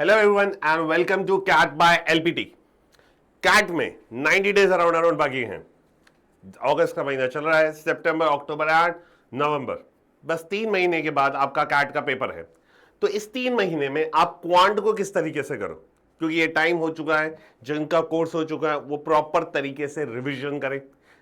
Hello everyone and welcome to CAT by LPT. CAT में 90 days around बाकी हैं। अगस्त का महीना चल रहा है, सितंबर, अक्टूबर एंड नवंबर, बस 3 महीने के बाद आपका कैट का पेपर है। तो इस 3 महीने में आप क्वांट को किस तरीके से करो, क्योंकि ये टाइम हो चुका है, जिनका कोर्स हो चुका है वो प्रॉपर तरीके से रिविजन करें।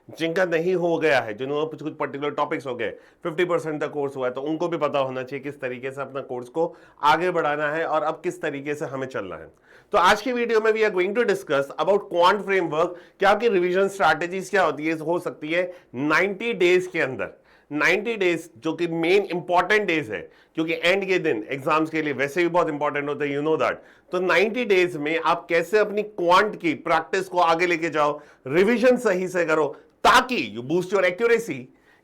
जिनका नहीं हो गया है, जिन्होंने कुछ पर्टिकुलर टॉपिक्स हो गए, 50% तक कोर्स हुआ है, तो उनको भी पता होना चाहिए किस तरीके से अपना कोर्स को आगे बढ़ाना है और अब किस तरीके से हमें चलना है। तो आज की वीडियो में we are going to discuss about quant framework कि आपकी रिवीजन स्ट्रैटेजीज क्या होती है, हो सकती है 90 डेज के अंदर। 90 डेज जो कि मेन इंपॉर्टेंट डेज है, क्योंकि एंड के दिन एग्जाम्स के लिए वैसे भी बहुत इंपॉर्टेंट होते हैं, यू नो दैट। तो 90 डेज में आप कैसे अपनी क्वांट की प्रैक्टिस को आगे लेके जाओ, रिवीजन सही से करो, ताकि you boost your accuracy,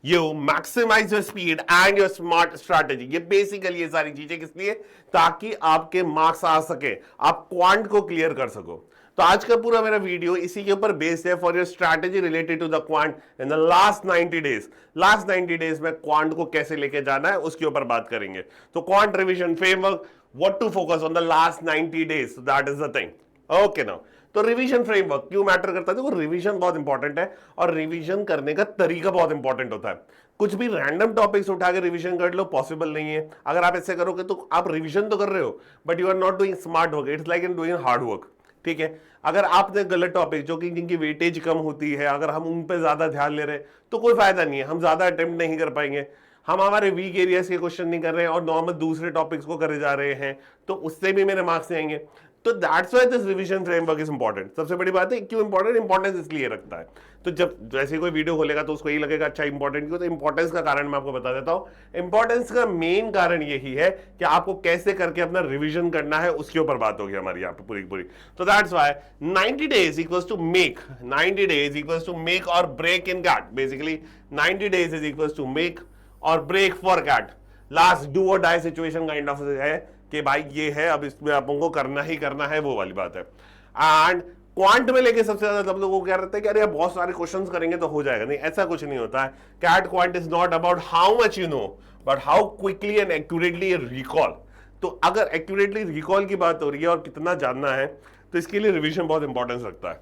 you maximize your speed and your smart strategy. ये बेसिकली ये सारी चीजें किस लिए, ताकि आपके मार्क्स आ सके, आप क्वांट को क्लियर कर सको। तो आज का पूरा मेरा वीडियो इसी के ऊपर बेस्ड है, for your strategy related to the quant in the last 90 days. Last 90 days में क्वांट को कैसे लेके जाना है उसके ऊपर बात करेंगे। तो quant revision framework, what to focus on the last 90 days, that is the thing. Okay now, तो रिवीजन फ्रेमवर्क क्यों मैटर करता है? देखो, रिवीजन बहुत इंपॉर्टेंट है और रिवीजन करने का तरीका बहुत इंपॉर्टेंट होता है। कुछ भी रैंडम टॉपिक्स उठा के रिवीजन कर लो, पॉसिबल नहीं है। अगर आप ऐसे करोगे तो आप रिवीजन तो कर रहे हो but you are not doing smart work, it's like in doing hard work. ठीक है, अगर आपने गलत टॉपिक जो कि जिनकी वेटेज कम होती है, अगर हम उन पे ज्यादा ध्यान ले रहे हैं तो कोई फायदा नहीं है, हम ज्यादा अटेम्प्ट नहीं कर पाएंगे। हम हमारे वीक एरियाज के क्वेश्चन नहीं कर रहे हैं और नॉर्मल दूसरे टॉपिक्स को करे जा रहे हैं, तो उससे भी मेरे मार्क्स नहीं आएंगे। तो that's why this revision framework is important. सबसे बड़ी बात है क्यों इंपॉर्टेंट, इंपॉर्टेंस इसलिए रखता है। तो जब जैसे कोई वीडियो खोलेगा तो उसको यही लगेगा अच्छा इंपॉर्टेंट क्यों, तो इंपॉर्टेंस का कारण मैं आपको बता देता हूं। इंपॉर्टेंस का मेन कारण यही है कि आपको कैसे करके अपना रिवीजन करना है, उसके ऊपर बात होगी हमारी यहाँ पे पूरी पूरी। तो that's why 90 days equals to make, 90 days equals to make or break in CAT. Basically 90 days is equals to make or break for CAT. Last do or die situation kind of है कि भाई ये है, अब इसमें आपको करना ही करना है, वो वाली बात है। एंड क्वांट में लेके सबसे ज्यादा सब लोगों को क्या रहता है कि अरे बहुत सारे क्वेश्चंस करेंगे तो हो जाएगा। नहीं, ऐसा कुछ नहीं होता है। CAT quant is not about how much you know but how quickly and accurately you recall. तो अगर एक्यूरेटली रिकॉल की बात हो रही है और कितना जानना है, तो इसके लिए रिवीजन बहुत इंपॉर्टेंस रखता है।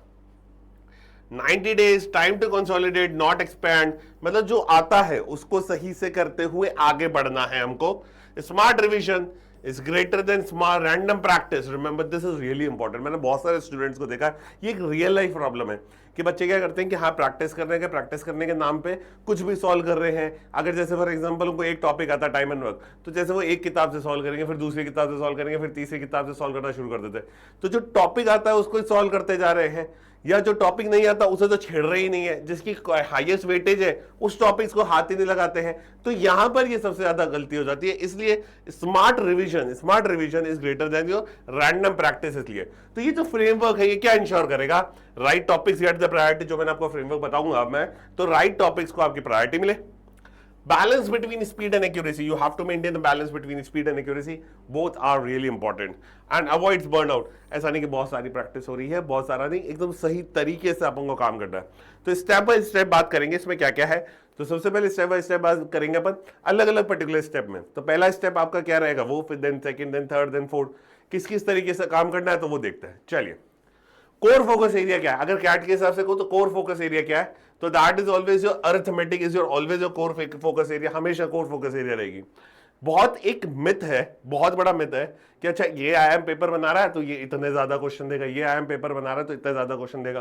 90 days time to consolidate not expand, मतलब जो आता है उसको सही से करते हुए आगे बढ़ना है हमको। Smart revision is greater than smart random practice. Remember this is really important. मैंने बहुत सारे स्टूडेंट्स को देखा है, ये एक रियल लाइफ प्रॉब्लम है कि बच्चे क्या करते हैं कि हाँ प्रैक्टिस करने के, प्रैक्टिस करने के नाम पे कुछ भी सॉल्व कर रहे हैं। अगर जैसे फॉर एग्जांपल उनको एक टॉपिक आता है टाइम एंड वर्क, तो जैसे वो एक किताब से सॉल्व करेंगे, फिर दूसरी किताब से सॉल्व करेंगे, फिर तीसरी किताब से सॉल्व करना शुरू कर देते हैं। तो जो टॉपिक आता है उसको सॉल्व करते जा रहे हैं, या जो टॉपिक नहीं आता उसे तो छेड़ रहे ही नहीं है, जिसकी हाईएस्ट वेटेज है उस टॉपिक्स को हाथ ही नहीं लगाते हैं। तो यहां पर ये सबसे ज्यादा गलती हो जाती है। इसलिए smart revision is greater than your random practice. इसलिए तो ये जो फ्रेमवर्क है ये क्या इंश्योर करेगा, right topics get the priority. जो मैंने आपको फ्रेमवर्क बताऊंगा अब मैं, तो राइट टॉपिक्स को आपकी प्रायोरिटी मिले। Balance between speed and accuracy. You have to maintain the balance between speed and accuracy. Both are really important. And avoids burnout. ऐसा नहीं कि बहुत सारी प्रैक्टिस हो रही है, बहुत सारा नहीं, एकदम सही तरीके से अपन को काम करना है। तो स्टेप बाय स्टेप बात करेंगे इसमें क्या क्या है। तो सबसे पहले स्टेप बाय स्टेप बात करेंगे अपन अलग अलग पर्टिकुलर स्टेप में। तो पहला स्टेप आपका क्या रहेगा वो, फिर then second, then third, then fourth, किस किस तरीके से काम करना है तो वो देखते हैं। चलिए, कोर फोकस एरिया क्या है? अगर कैट के हिसाब से को तो कोर फोकस एरिया क्या है, तो that is always your arithmetic is your always your core focus area, हमेशा कोर फोकस एरिया रहेगी। बहुत एक मिथ है, बहुत बड़ा मिथ है कि अच्छा ये आईएम पेपर बना रहा है तो ये इतने ज्यादा क्वेश्चन देगा, ये आईएम पेपर बना रहा है तो इतना ज्यादा क्वेश्चन देगा।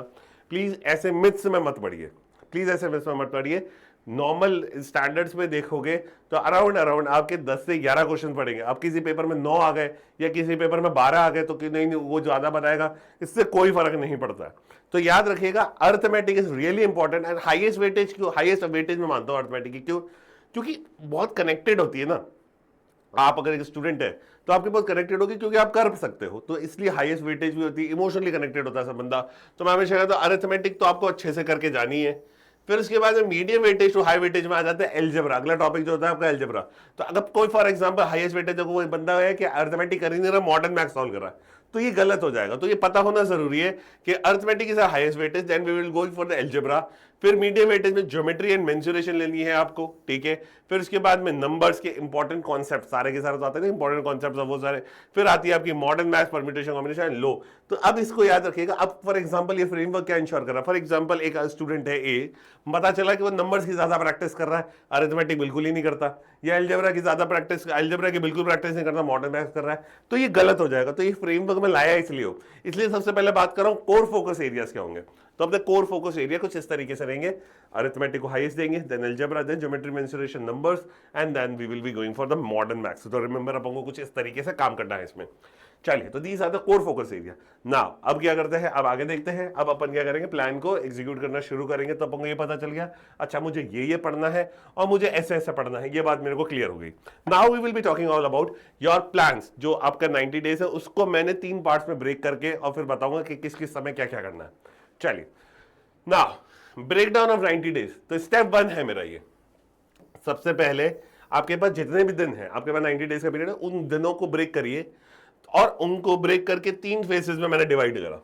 प्लीज ऐसे मिथ्स में मत पड़िए, प्लीज ऐसे मिथ्स में मत पड़िए। नॉर्मल स्टैंडर्ड्स में देखोगे तो अराउंड आपके 10 से 11 क्वेश्चन पड़ेंगे। अब किसी पेपर में 9 आ गए या किसी पेपर में 12 आ गए तो कि नहीं वो ज्यादा बताएगा, इससे कोई फर्क नहीं पड़ता। तो याद रखिएगा arithmetic is really important and highest weightage. क्यों हाईएस्ट वेटेज में मानता हूं अर्थमेटिक की? क्यों? क्योंकि बहुत कनेक्टेड होती है ना। आप अगर एक स्टूडेंट है तो आपके बहुत कनेक्टेड होगी क्योंकि आप कर सकते हो, तो इसलिए हाईएस्ट वेटेज भी होती है। इमोशनली कनेक्टेड होता है सब बंदा। तो मैं हमेशा कहता हूं अरिथमेटिक तो आपको अच्छे से करके जानी है। फिर उसके बाद medium weightage to high weightage में आ जाता है एल्जेब्रा। अगला टॉपिक जो होता है आपका एल्जेब्रा। तो अगर कोई फॉर एग्जांपल हाईएस्ट वेटेज कोई बंदा है कि अरिथमेटिक कर ही नहीं रहा, मॉडर्न मैथ्स सॉल्व कर रहा है, तो ये गलत हो जाएगा। तो ये पता होना जरूरी है कि arithmetic is highest weightage, then we will go for the algebra. फिर मीडियम वेटेज में ज्योमेट्री एंड मेंसुरेशन लेनी है आपको, ठीक है। फिर उसके बाद में नंबर्स के इंपॉर्टेंट कॉन्सेप्ट सारे के सारे तो आते हैं, इंपॉर्टेंट कॉन्सेप्ट वो सारे। फिर आती है आपकी modern maths, permutation, combination and low. तो अब इसको याद रखिएगा। अब फॉर एग्जांपल ये फ्रेमवर्क क्या इंश्योर कर रहा है, फॉर एग्जांपल एक स्टूडेंट है ए, पता चला कि वो नंबर्स की ज्यादा प्रैक्टिस कर रहा है, अरिथमेटिक बिल्कुल ही नहीं करता, या अलजेब्रा की ज्यादा प्रैक्टिस, अलजेब्रा की बिल्कुल प्रैक्टिस नहीं करता, मॉडर्न मैथ्स कर रहा है, तो ये गलत हो जाएगा। तो ये फ्रेमवर्क में लाया इसलिए सबसे पहले बात कर रहा हूं कोर फोकस एरियाज क्या होंगे। तो अब कोर फोकस एरिया कुछ इस तरीके से रहेंगे, अरिथमेटिक को हाईएस्ट देंगे, then algebra, then geometry, mensuration, numbers, and then we will be going for the modern maths. तो रिमेंबर अपन को कुछ इस तरीके से काम करना है इसमें। चलिए, तो these are the core focus area. Now अब क्या करते हैं, अब आगे देखते हैं। अब अपन क्या करेंगे, प्लान को एग्जीक्यूट करना शुरू करेंगे। तो अपन को ये पता चल गया, अच्छा मुझे ये पढ़ना है और मुझे ऐसे ऐसे पढ़ना है, ये बात मेरे को क्लियर हो गई। Now we will be talking all about your plans. जो आपका 90 डेज है उसको मैंने 3 पार्ट्स में ब्रेक करके और फिर बताऊंगा कि किस किस समय क्या क्या करना है। चलिए, now break down of 90 days. तो स्टेप 1 है मेरा ये, सबसे पहले आपके पास जितने भी दिन है, आपके पास 90 डेज का पीरियड है, उन दिनों को ब्रेक करिए और उनको ब्रेक करके 3 फेजेस में मैंने डिवाइड करा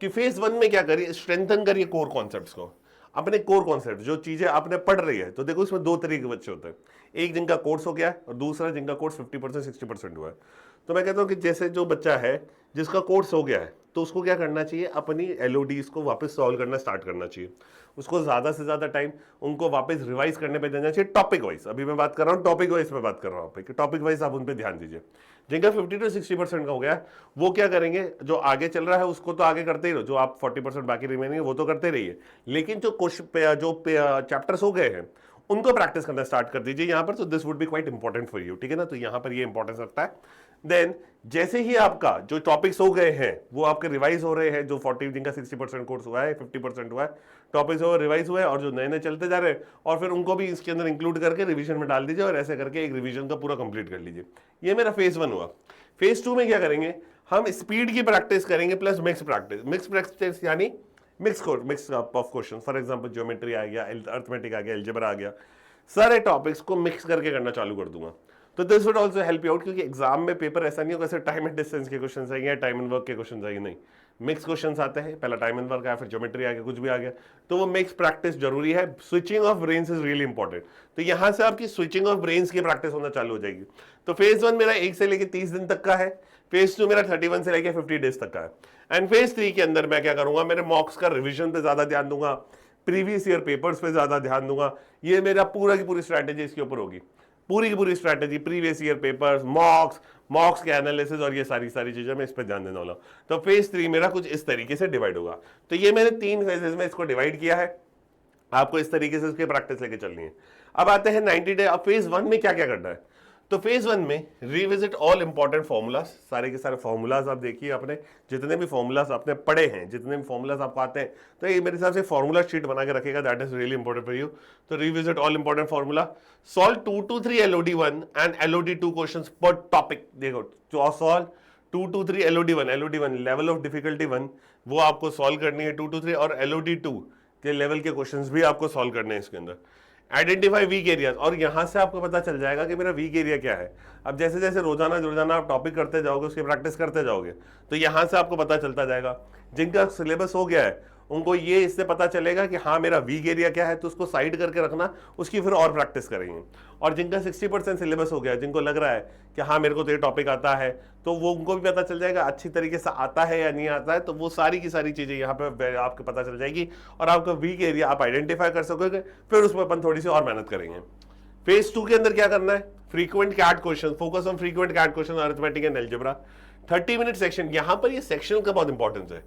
कि फेज 1 में क्या करिए, स्ट्रेंथन करिए कोर कॉन्सेप्ट्स को, अपने कोर कॉन्सेप्ट जो चीजें आपने पढ़ रही है। तो देखो इसमें 2 तरीके के बच्चे होते हैं, एक जिनका कोर्स हो गया है और दूसरा जिनका कोर्स 50% 60% हुआ है। तो मैं कहता हूं कि जैसे जो बच्चा है जिसका कोर्स हो गया है, तो उसको क्या करना चाहिए, अपनी एलओडीज को वापस सॉल्व करना स्टार्ट करना चाहिए। उसको ज्यादा से ज्यादा टाइम उनको वापस रिवाइज करने पे देना चाहिए, टॉपिक वाइज। अभी मैं बात कर रहा हूँ टॉपिक वाइज पे बात कर रहा हूँ, टॉपिक वाइज आप उन पे ध्यान दीजिए। जिनका 50 to 60% का हो गया वो क्या करेंगे, जो आगे चल रहा है उसको तो आगे करते ही रहो, जो आप 40% बाकी रिमेनिंग वो तो करते रहिए, लेकिन जो चैप्टर्स हो गए हैं उनको प्रैक्टिस करना स्टार्ट कर दीजिए यहाँ पर। तो this would be quite important for you, ठीक है ना। तो यहाँ पर ये इंपॉर्टेंस रखता है। देन जैसे ही आपका जो टॉपिक्स हो गए हैं वो आपके रिवाइज हो रहे हैं, जो 40 जिनका 60% कोर्स हुआ है, 50% हुआ है, टॉपिक्स हो रिवाइज हुए हैं, और जो नए नए चलते जा रहे हैं, और फिर उनको भी इसके अंदर इंक्लूड करके रिवीजन में डाल दीजिए, और ऐसे करके एक रिवीजन का पूरा कंप्लीट कर लीजिए। ये मेरा फेज 1 हुआ। फेज 2 में क्या करेंगे, हम स्पीड की प्रैक्टिस करेंगे plus mix practice. Mix practice यानी mix of question, for example geometry आ गया, अर्थमेटिक आ गया, अलजेब्रा आ गया, सारे टॉपिक्स को मिक्स करके करना चालू कर दूंगा। तो this would also help you out, क्योंकि एग्जाम में पेपर ऐसा नहीं होगा ऐसे टाइम एंड डिस्टेंस के क्वेश्चन आएंगे या टाइम एंड वर्क के क्वेश्चन आएंगे, नहीं, मिक्स क्वेश्चन आते हैं। पहला टाइम एंड वर्क आया, फिर ज्योमेट्री आ गया, कुछ भी आ गया, तो वो मिक्स प्रैक्टिस जरूरी है। Switching off brains is really important. तो यहां से आपकी स्विचिंग ऑफ ब्रेन्स की प्रैक्टिस होना चालू हो जाएगी। तो फेज 1 मेरा 1 से लेकर 30 दिन तक का है, फेज 2 मेरा 31 से लेकर 50 डेज तक का है, एंड फेज 3 के अंदर मैं क्या करूंगा, मेरे मॉक्स का रिविजन पे ज्यादा ध्यान दूंगा, प्रीवियस ईयर पेपर्स पे ज्यादा ध्यान दूंगा। ये मेरा पूरा की पूरी स्ट्रैटेजी इसके ऊपर होगी, पूरी की पूरी स्ट्रैटेजी, प्रीवियस ईयर पेपर्स, मॉक्स के एनालिसिस और ये सारी चीजें मैं इस पर ध्यान देने वाला हूं। तो फेज 3 मेरा कुछ इस तरीके से डिवाइड होगा। तो ये मैंने 3 फेजेस में इसको डिवाइड किया है, आपको इस तरीके से इसकी प्रैक्टिस लेके चलनी है। अब आते हैं 90 डे। अब फेज 1 में क्या क्या करना है, तो फेज 1 में रिविजिट ऑल इंपॉर्टेंट फॉर्मूलाज, सारे के सारे फॉर्मूलाज आप देखिए, आपने जितने भी फॉर्मूलाज आपने पढ़े हैं, जितने भी फॉर्मूलाज आपको आते हैं, तो ये मेरे हिसाब से फॉर्मूला शीट बना के रखेगा, that is really important for you. तो revisit all important formula, solve 2 to 3 LOD1 and LOD2 questions पर टॉपिक। देखो, तो solve 2 to 3 LOD1 level of difficulty 1 वो आपको सॉल्व करनी है 2 to 3, और LOD2 के लेवल के क्वेश्चंस भी आपको सॉल्व करने हैं इसके अंदर। आइडेंटिफाई वीक एरियाज, और यहां से आपको पता चल जाएगा कि मेरा वीक एरिया क्या है। अब जैसे जैसे रोजाना आप टॉपिक करते जाओगे, उसकी प्रैक्टिस करते जाओगे, तो यहां से आपको पता चलता जाएगा। जिनका सिलेबस हो गया है उनको ये इससे पता चलेगा कि हाँ मेरा वीक एरिया क्या है, तो उसको साइड करके रखना, उसकी फिर और प्रैक्टिस करेंगे। और जिनका 60% सिलेबस हो गया, जिनको लग रहा है कि हाँ मेरे को तो ये टॉपिक आता है, तो वो उनको भी पता चल जाएगा अच्छी तरीके से आता है या नहीं आता है, तो वो सारी की सारी चीजें यहाँ पे आपको पता चल जाएगी, और आपका वीक एरिया आप आइडेंटिफाई कर सकोगे। फिर उसमें अपन थोड़ी सी और मेहनत करेंगे। फेज 2 के अंदर क्या करना है, frequent CAT question, focus on frequent CAT question, arithmetic and algebra, 30 minute section. यहां पर ये सेक्शनल का बहुत इंपॉर्टेंस है,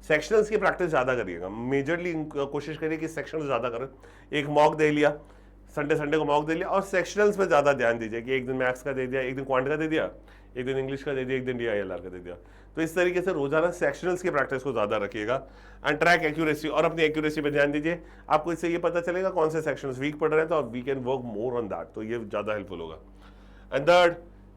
सेक्शनल्स की प्रैक्टिस ज्यादा करिएगा, मेजरली कोशिश करिए कि सेक्शनल ज्यादा करें। एक मॉक दे लिया, संडे को मॉक दे लिया, और सेक्शनल्स पे ज्यादा ध्यान दीजिए कि एक दिन मैथ्स का दे दिया, एक दिन क्वांट का दे दिया, एक दिन इंग्लिश का दे दिया, एक दिन DILR का दे दिया। तो इस तरीके से रोजाना सेक्शनल्स की प्रैक्टिस को ज्यादा रखिएगा, एंड ट्रैक एक्यूरेसी, और अपनी एक्यूरेसी पे ध्यान दीजिए। आपको इससे ये पता चलेगा कौन से सेक्शंस वीक पढ़ रहे हैं, तो we can work more on that, तो ये ज्यादा हेल्पफुल होगा। एंड थर्ड,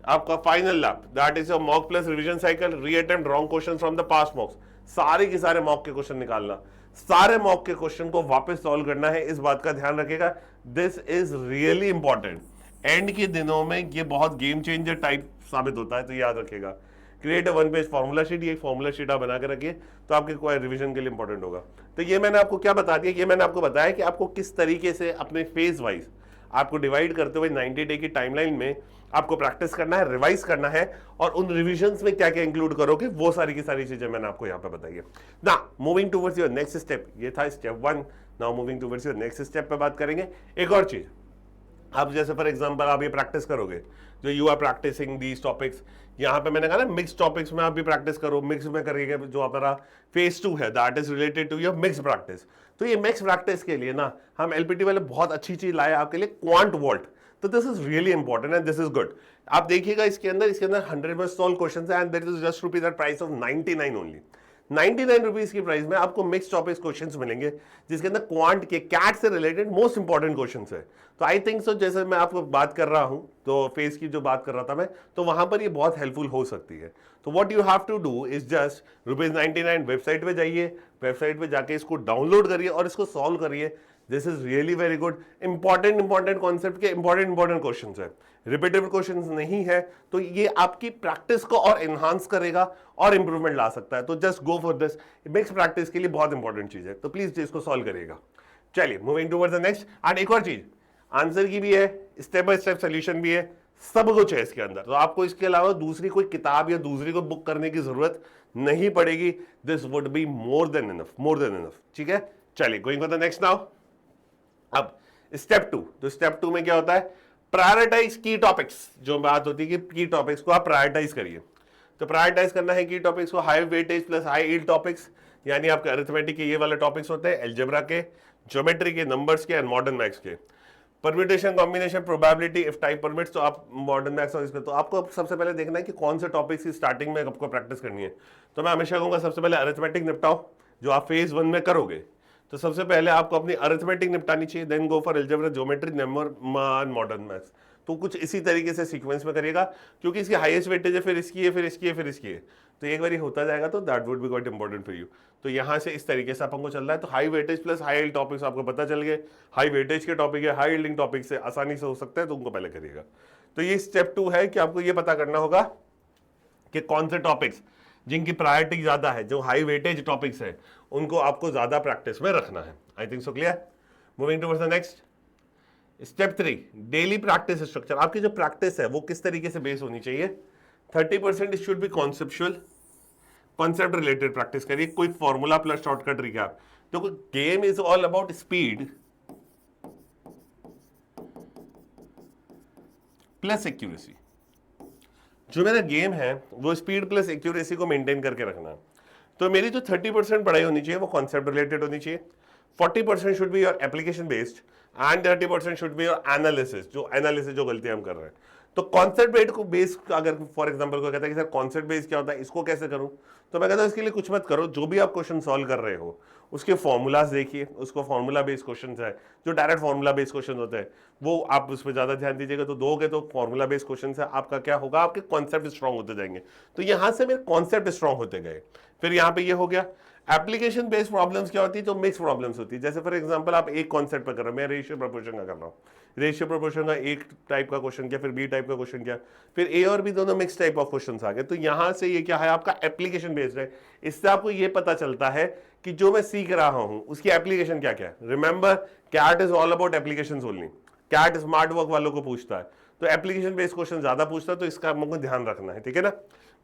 आपका final lap, that is your mock plus revision cycle, reattempt wrong question from the past mocks. सारे के सारे मॉक के क्वेश्चन निकालना, सारे मॉक के क्वेश्चन को वापस सॉल्व करना है, इस बात का ध्यान रखिएगा। This is really important, and के दिनों में ये बहुत गेम चेंजर टाइप साबित होता है, तो याद रखिएगा। Create a 1 page formula sheet, ये फॉर्मूला शीट आप बना के रखिए तो आपके कोई रिवीजन के लिए इंपॉर्टेंट होगा। तो ये मैंने आपको क्या बता दिया, ये मैंने आपको बताया कि आपको किस तरीके से अपने फेज वाइज आपको डिवाइड करते हुए 90 डे की टाइमलाइन में आपको प्रैक्टिस करना है, रिवाइज करना है, और उन रिविजन्स में क्या क्या इंक्लूड करोगे वो सारी की सारी चीजें मैंने आपको यहाँ पे बताई है ना। Moving towards your next step, ये था step 1। Now moving towards your next step पे बात करेंगे। एक और चीज, आप जैसे फॉर एग्जांपल आप ये प्रैक्टिस करोगे, जो you are practising these topics, यहाँ पे मैंने कहा ना मिक्स टॉपिक्स में आप भी प्रैक्टिस करो, मिक्स में करिएगा। जो हमारा फेज 2 है that is related to your mix practice. तो ये मिक्स प्रैक्टिस के लिए ना हम एलपीटी वाले बहुत अच्छी चीज लाए आपके लिए, क्वांट वॉल्ट। तो this is really important and this is good. आप देखिएगा इसके अंदर 100 में सॉल्व क्वेश्चन है and that is just rupees at price of 99 only. 99 rupees की प्राइस में आपको मिक्स टॉपिक्स क्वेश्चंस मिलेंगे जिसके अंदर क्वांट के कैट से रिलेटेड मोस्ट इंपॉर्टेंट क्वेश्चंस है। तो आई थिंक सो जैसे मैं आपको बात कर रहा हूं, तो फेज की जो बात कर रहा था मैं, तो वहां पर ये बहुत हेल्पफुल हो सकती है। तो what you have to do is just ₹99 website पे जाइए, वेबसाइट पे जाके इसको डाउनलोड करिए और इसको सॉल्व करिए। This is really very good. Important concept के इंपॉर्टेंट क्वेश्चन है, रिपीटेबल क्वेश्चन नहीं है, तो ये आपकी प्रैक्टिस को और एनहांस करेगा और इंप्रूवमेंट ला सकता है। तो just go for this, mix practice के लिए बहुत इंपॉर्टेंट चीज है, तो प्लीज इसको सॉल्व करिएगा। चलिए moving towards the next. And एक और चीज, आंसर की भी है, स्टेप बाय स्टेप सोल्यूशन भी है, सब कुछ है इसके अंदर। तो आपको इसके अलावा दूसरी कोई किताब या दूसरी कोई बुक करने की जरूरत नहीं पड़ेगी। This would be more than enough. ठीक है, चलिए going for the next now. अब स्टेप 2, तो स्टेप 2 में क्या होता है, प्रायोरिटाइज की टॉपिक्स। जो बात होती है कि की टॉपिक्स को आप प्रायोरिटाइज करिए। तो प्रायोरिटाइज करना है की टॉपिक्स को, high weightage plus high yield topics, यानी आपके अरिथमेटिक के ये वाले टॉपिक्स होते हैं, अलजेब्रा के, ज्योमेट्री के, नंबर्स के एंड मॉडर्न मैथ्स के। Permutation, combination, probability, if type permits, तो आप मॉडर्न मैथ्स और इसमें तो आपको सबसे पहले देखना है कि कौन से टॉपिक्स की स्टार्टिंग में आपको प्रैक्टिस करनी है। तो मैं हमेशा कहूंगा सबसे पहले अरिथमेटिक निपटाओ, जो आप फेज 1 में करोगे। तो सबसे पहले आपको अपनी अरिथमेटिक निपटानी चाहिए, then go for algebra, geometry, number, modern maths. तो कुछ इसी तरीके से सीक्वेंस में करिएगा, क्योंकि इसकी हाईएस्ट वेटेज है, फिर इसकी है, फिर इसकी है, फिर इसकी है। तो एक बार होता जाएगा तो that would be quite important for you. तो यहाँ से इस तरीके से आपको चल रहा है। तो high weightage plus high yield topics आपको पता चल गए, हाई वेटेज के टॉपिक है, हाई यील्डिंग टॉपिक से आसानी से हो सकता है, तो उनको पहले करिएगा। तो ये स्टेप 2 है कि आपको ये पता करना होगा कि कौन से टॉपिक्स जिनकी प्रायोरिटी ज्यादा है, जो हाई वेटेज टॉपिक्स है, उनको आपको ज्यादा प्रैक्टिस में रखना है। आई think so clear. Moving towards the next step 3, daily practice structure. आपकी जो प्रैक्टिस है वो किस तरीके से बेस होनी चाहिए। 30% it should be conceptual, concept related practice करिए, कोई फॉर्मूला प्लस शॉर्टकट रिकैप। तो game is all about speed plus accuracy. जो मेरा गेम है वो स्पीड प्लस एक्यूरेसी को मेंटेन करके रखना है। तो मेरी जो 30% पढ़ाई होनी चाहिए वो कॉन्सेप्ट रिलेटेड होनी चाहिए, 40% should be your application based and 30% should be your analysis, जो गलतियां हम कर रहे हैं। तो कॉन्सेप्ट बेस्ड को बेस, अगर फॉर एग्जांपल कोई कहता है कि सर कॉन्सेप्ट बेस्ड क्या होता है, इसको कैसे करूं, तो मैं कहता हूं इसके लिए कुछ मत करो। जो भी आप क्वेश्चन सॉल्व कर रहे हो उसके फॉर्मूलाज देखिए, उसको फॉर्मूला बेस्ड क्वेश्चन है, जो डायरेक्ट फॉर्मूला बेस्ड क्वेश्चन होते हैं वो आप उस पर ज्यादा ध्यान दीजिएगा। तो दोगे तो फॉर्मूला बेस्ड क्वेश्चन है, आपका क्या होगा, आपके कॉन्सेप्ट स्ट्रॉन्ग होते जाएंगे। तो यहां से मेरे कॉन्सेप्ट स्ट्रॉन्ग होते गए। फिर यहाँ पे ये हो गया। एप्लीकेशन बेस्ड प्रॉब्लम्स क्या होती है, जो मिक्स प्रॉब्लम्स होती है। जैसे फॉर एग्जांपल आप एक कॉन्सेप्ट पे कर रहे हो, मैं रेशियो प्रोपोर्शन का कर रहा हूँ, रेशियो प्रोपोर्शन का एक टाइप का क्वेश्चन किया, फिर बी टाइप का क्वेश्चन किया, फिर ए और बी दोनों मिक्स टाइप ऑफ क्वेश्चंस आ गए। तो यहां से ये क्या है, आपका एप्लीकेशन बेस्ड है। इससे आपको ये पता चलता है कि जो मैं सीख रहा हूं उसकी एप्लीकेशन क्या क्या है। Remember, CAT is all about application only. CAT smart work वालों को पूछता है, तो एप्लीकेशन बेस्ड क्वेश्चन ज्यादा पूछता है, तो इसका हमको ध्यान रखना है, ठीक है ना।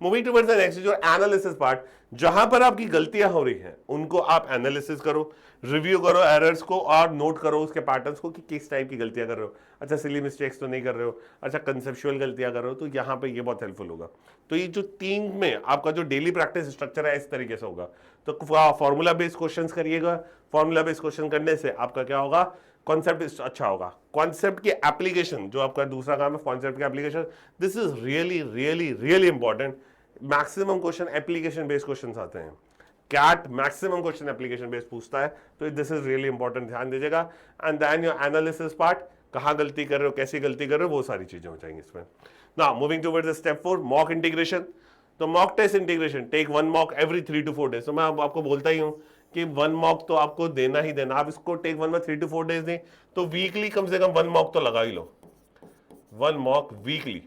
मूविंग टुवर्ड्स द नेक्स्ट, जो एनालिसिस पार्ट, जहां पर आपकी गलतियां हो रही हैं उनको आप एनालिसिस करो, रिव्यू करो एरर्स को और नोट करो उसके पैटर्न्स को कि किस टाइप की गलतियां कर रहे हो। अच्छा सिली मिस्टेक्स तो नहीं कर रहे हो, अच्छा कंसेप्चुअल गलतियां कर रहे हो, तो यहाँ पे ये बहुत हेल्पफुल होगा। तो ये जो 3 में आपका जो डेली प्रैक्टिस स्ट्रक्चर है इस तरीके से होगा। तो फॉर्मूला बेस्ड क्वेश्चन करिएगा, फॉर्मूला बेस्ड क्वेश्चन करने से आपका क्या होगा, कॉन्सेप्ट अच्छा होगा। कॉन्सेप्ट की एप्लीकेशन, जो आपका दूसरा काम है कॉन्सेप्ट की application, this is really really really important. Maximum question application based questions आते हैं, CAT maximum question application based पूछता है, तो दिस इज रियली इंपॉर्टेंट, ध्यान दीजिएगा। And then your analysis part, कहां गलती कर रहे हो, कैसी गलती कर रहे हो, वो सारी चीजें हो जाएंगी इसमें। Now moving towards step 4, mock integration. तो mock test integration, take 1 mock every 3 to 4 days। तो मैं आपको बोलता ही हूं कि 1 मॉक तो आपको देना ही देना। आप इसको टेक 1 में 3 to 4 days दें, तो वीकली कम से कम 1 मॉक तो लगा ही लो, 1 mock weekly.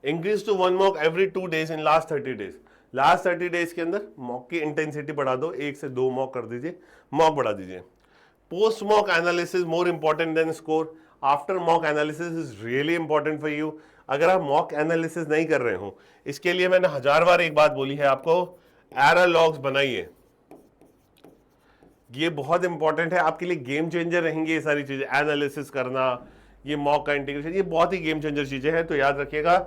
Increase to 1 mock every 2 days in last 30 days। Last 30 days के अंदर मॉक की इंटेंसिटी बढ़ा दो, 1 से 2 मॉक कर दीजिए, मॉक बढ़ा दीजिए। Post mock analysis more important than score. After mock analysis is really important for you. अगर आप मॉक एनालिसिस नहीं कर रहे हो, इसके लिए मैंने 1000 बार एक बात बोली है आपको, एरर लॉग्स बनाइए। ये बहुत इंपॉर्टेंट है आपके लिए, गेम चेंजर रहेंगे ये सारी चीजें, एनालिसिस करना, ये मॉक का इंटीग्रेशन, ये बहुत ही गेम चेंजर चीजें हैं। तो याद रखिएगा,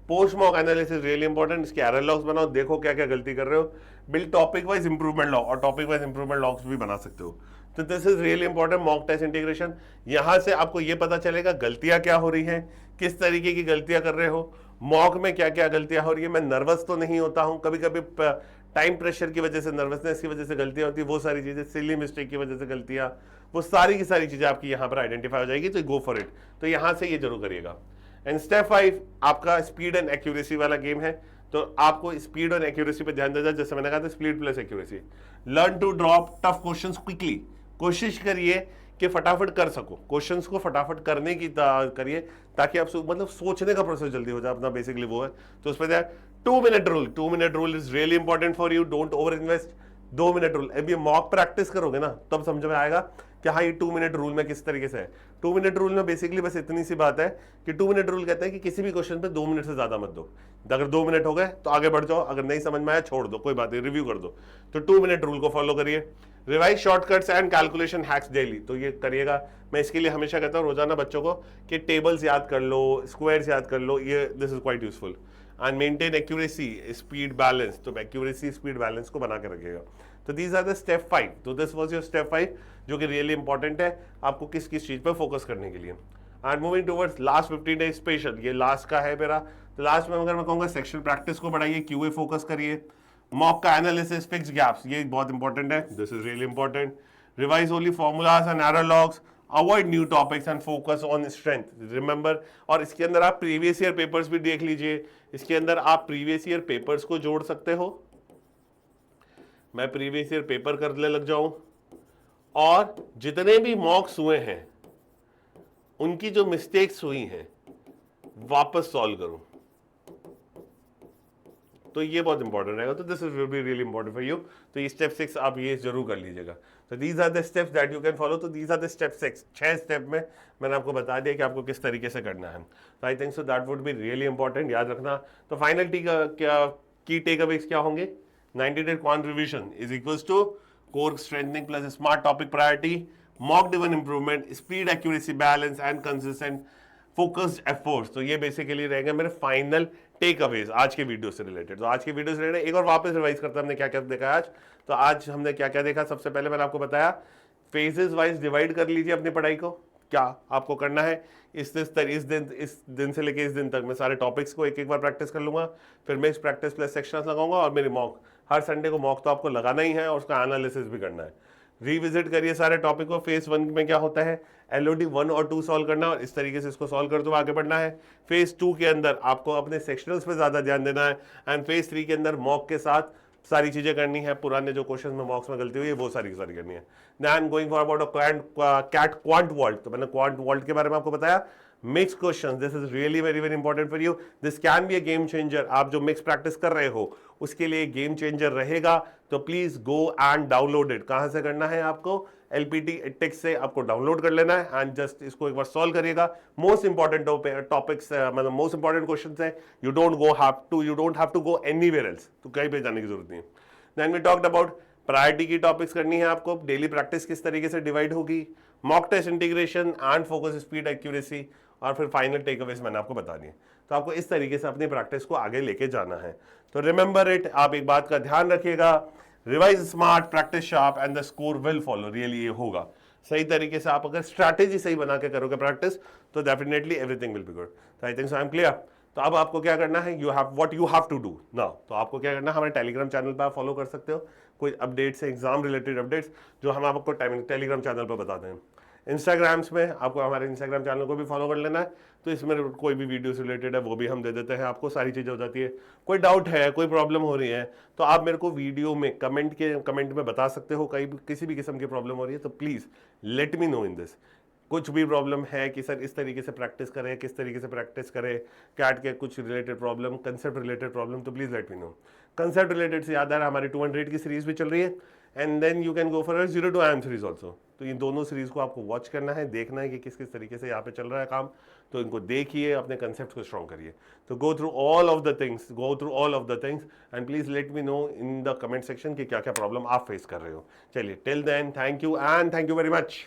post mock analysis really important. इसके एरर लॉग्स बनाओ, देखो क्या क्या गलती कर रहे हो, build topic wise improvement log, और टॉपिक वाइज इंप्रूवमेंट लॉग्स भी बना सकते हो। तो this is really important, mock test integration. यहां से आपको ये पता चलेगा गलतियां क्या हो रही हैं, किस तरीके की गलतियां कर रहे हो, मॉक में क्या क्या गलतियां हो रही है। मैं नर्वस तो नहीं होता हूं, कभी कभी टाइम प्रेशर की वजह से, नर्वसनेस की वजह से गलतियां होती है, वो सारी चीजें, सिली मिस्टेक की वजह से गलतियां, वो सारी की सारी चीजें आपकी यहां पर आइडेंटिफाई हो जाएगी। तो गो फॉर इट, तो यहां से ये जरूर करिएगा। एंड स्टेप 5 आपका स्पीड एंड एक्यूरेसी वाला गेम है। तो आपको स्पीड और एक्यूरेसी पे ध्यान देना, जैसे मैंने कहा था speed plus accuracy. Learn to drop tough questions quickly, कोशिश करिए कि फटाफट कर सको, क्वेश्चंस को फटाफट करने की करिए, ताकि आप मतलब सोचने का प्रोसेस जल्दी हो जाए अपना, बेसिकली वो है। तो उस पर 2 minute rule, 2 minute rule is really important for you, don't over invest. 2 minute rule, अभी मॉक प्रैक्टिस करोगे ना तब समझ में आएगा कि हाँ ये 2 मिनट रूल में किस तरीके से है। 2 मिनट रूल में बेसिकली बस इतनी सी बात है कि 2 मिनट रूल कहते हैं कि किसी भी क्वेश्चन पे 2 मिनट से ज्यादा मत दो। अगर 2 मिनट हो गए तो आगे बढ़ जाओ, अगर नहीं समझ में आया छोड़ दो, कोई बात नहीं, रिव्यू कर दो। तो 2 मिनट रूल को फॉलो करिए। Revise shortcuts and calculation hacks daily, तो ये करिएगा। मैं इसके लिए हमेशा कहता हूँ रोजाना बच्चों को कि टेबल्स याद कर लो, स्क्वायर्स याद कर लो, ये this is quite useful. And maintain accuracy speed balance, तो एक्यूरेसी स्पीड बैलेंस को बना के रखिएगा। तो दीज आर द स्टेप 5। तो दिस वाज योर स्टेप 5 जो कि रियली इंपॉर्टेंट है आपको किस किस चीज पर फोकस करने के लिए। And moving towards last 15 days special, ये लास्ट का है मेरा। तो लास्ट में अगर मैं कहूँगा सेक्शन प्रैक्टिस को बढ़ाइए, क्यूए फोकस करिए, मॉक का एनालिसिस, फिक्स गैप्स, ये बहुत इंपॉर्टेंट है, this is really important. Revise only formulas and error logs, avoid new topics and focus on strength, remember. और इसके अंदर आप प्रीवियस ईयर पेपर्स भी देख लीजिए, इसके अंदर आप प्रीवियस ईयर पेपर्स को जोड़ सकते हो। मैं प्रीवियस ईयर पेपर करने लग जाऊं और जितने भी मॉक्स हुए हैं उनकी जो मिस्टेक्स हुई हैं वापस सॉल्व करूं, तो ये बहुत इंपॉर्टेंट रहेगा। तो this is will be really important for you. तो ये स्टेप 6 आप ये जरूर कर लीजिएगा। तो these are the steps that you can follow. तो these are the step 6, 6 step में मैंने आपको बता दिया कि आपको किस तरीके से करना है। तो I think so that would be really important, याद रखना। तो फाइनल की टेक अवेज क्या होंगे? 90 day quant revision is equals to core strengthening plus smart topic priority, mock driven improvement, speed accuracy balance and consistent focused efforts. तो ये basically रहेंगे मेरे फाइनल टेक अवेज आज के वीडियो से रिलेटेड। तो आज के वीडियो से रिलेटेड एक और वापस रिवाइज करते हैं हमने क्या क्या देखा आज। तो आज हमने क्या क्या देखा, सबसे पहले मैंने आपको बताया फेजेस वाइज डिवाइड कर लीजिए अपनी पढ़ाई को। क्या आपको करना है, इस दिन से लेके इस दिन तक मैं सारे टॉपिक्स को एक एक बार प्रैक्टिस कर लूंगा, फिर मैं इस प्रैक्टिस प्लस सेक्शंस लगाऊंगा और मेरी मॉक, हर संडे को मॉक तो आपको लगाना ही है और उसका एनालिसिस भी करना है। रिविजिट करिए सारे टॉपिक को। फेज 1 में क्या होता है, एलओडी 1 और 2 सॉल्व करना और इस तरीके से इसको सॉल्व करते हुए आगे बढ़ना है। फेज 2 के अंदर आपको अपने सेक्शनल्स पे ज्यादा ध्यान देना है एंड फेज 3 के अंदर मॉक के साथ सारी चीजें करनी है, पुराने जो क्वेश्चन में मॉक्स में गलती हुई है वो सारी की सारी करनी है। Then going for about CAT quant vault, तो मैंने क्वांट वॉल्ट के बारे में आपको बताया। Mix question, this is really very very important for you, this can be a game changer. आप जो मिक्स प्रैक्टिस कर रहे हो उसके लिए गेम चेंजर रहेगा। तो please go and download it. कहां से करना है आपको? एलपीटी टेक्स्ट से आपको डाउनलोड कर लेना है एंड जस्ट इसको एक बार सॉल्व करिएगा। मोस्ट इंपॉर्टेंट टॉपिक्स, मतलब मोस्ट इंपॉर्टेंट क्वेश्चंस है, you don't have to go anywhere else, तो कहीं पे जाने की जरूरत नहीं है। Then we talked about priority की टॉपिक्स करनी है आपको, डेली प्रैक्टिस किस तरीके से डिवाइड होगी, mock test integration and focus speed accuracy, और फिर फाइनल टेक अवेज मैंने आपको बता दिए। तो आपको इस तरीके से अपनी प्रैक्टिस को आगे लेके जाना है। तो रिमेंबर इट, आप एक बात का ध्यान रखिएगा, revise smart, practice sharp and the score will follow. Really ये होगा सही तरीके से, आप अगर स्ट्रैटेजी सही बना के करोगे प्रैक्टिस तो definitely everything will be good. तो I think so I am clear. तो अब आपको क्या करना है, you have what you have to do now. तो आपको क्या करना है, हमारे टेलीग्राम चैनल पर आप फॉलो कर सकते हो, कोई अपडेट्स है एग्जाम रिलेटेड अपडेट्स जो हम आपको टेलीग्राम चैनल पर बताते हैं। इंस्टाग्राम्स में आपको हमारे इंस्टाग्राम चैनल को भी फॉलो कर लेना है, तो इसमें कोई भी वीडियोस रिलेटेड है वो भी हम दे देते हैं आपको, सारी चीज़ें हो जाती है। कोई डाउट है, कोई प्रॉब्लम हो रही है तो आप मेरे को वीडियो में कमेंट में बता सकते हो, कहीं किसी भी किस्म की प्रॉब्लम हो रही है तो please let me no in this. कुछ भी प्रॉब्लम है कि सर इस तरीके से प्रैक्टिस करें, किस तरीके से प्रैक्टिस करें, कैट के कुछ related problem, concept related problem, तो please let me know. Concept related से याद आ रहा है हमारी 200 की सीरीज भी चल रही है, and then you can go for 0 to IIM series also. तो ये दोनों सीरीज को आपको वॉच करना है, देखना है कि किस किस तरीके से यहाँ पे चल रहा है काम, तो इनको देखिए, अपने कंसेप्ट को स्ट्रॉन्ग करिए। तो go through all of the things, and please let me no in the comment section कि क्या क्या प्रॉब्लम आप फेस कर रहे हो। चलिए, till then thank you and thank you very much.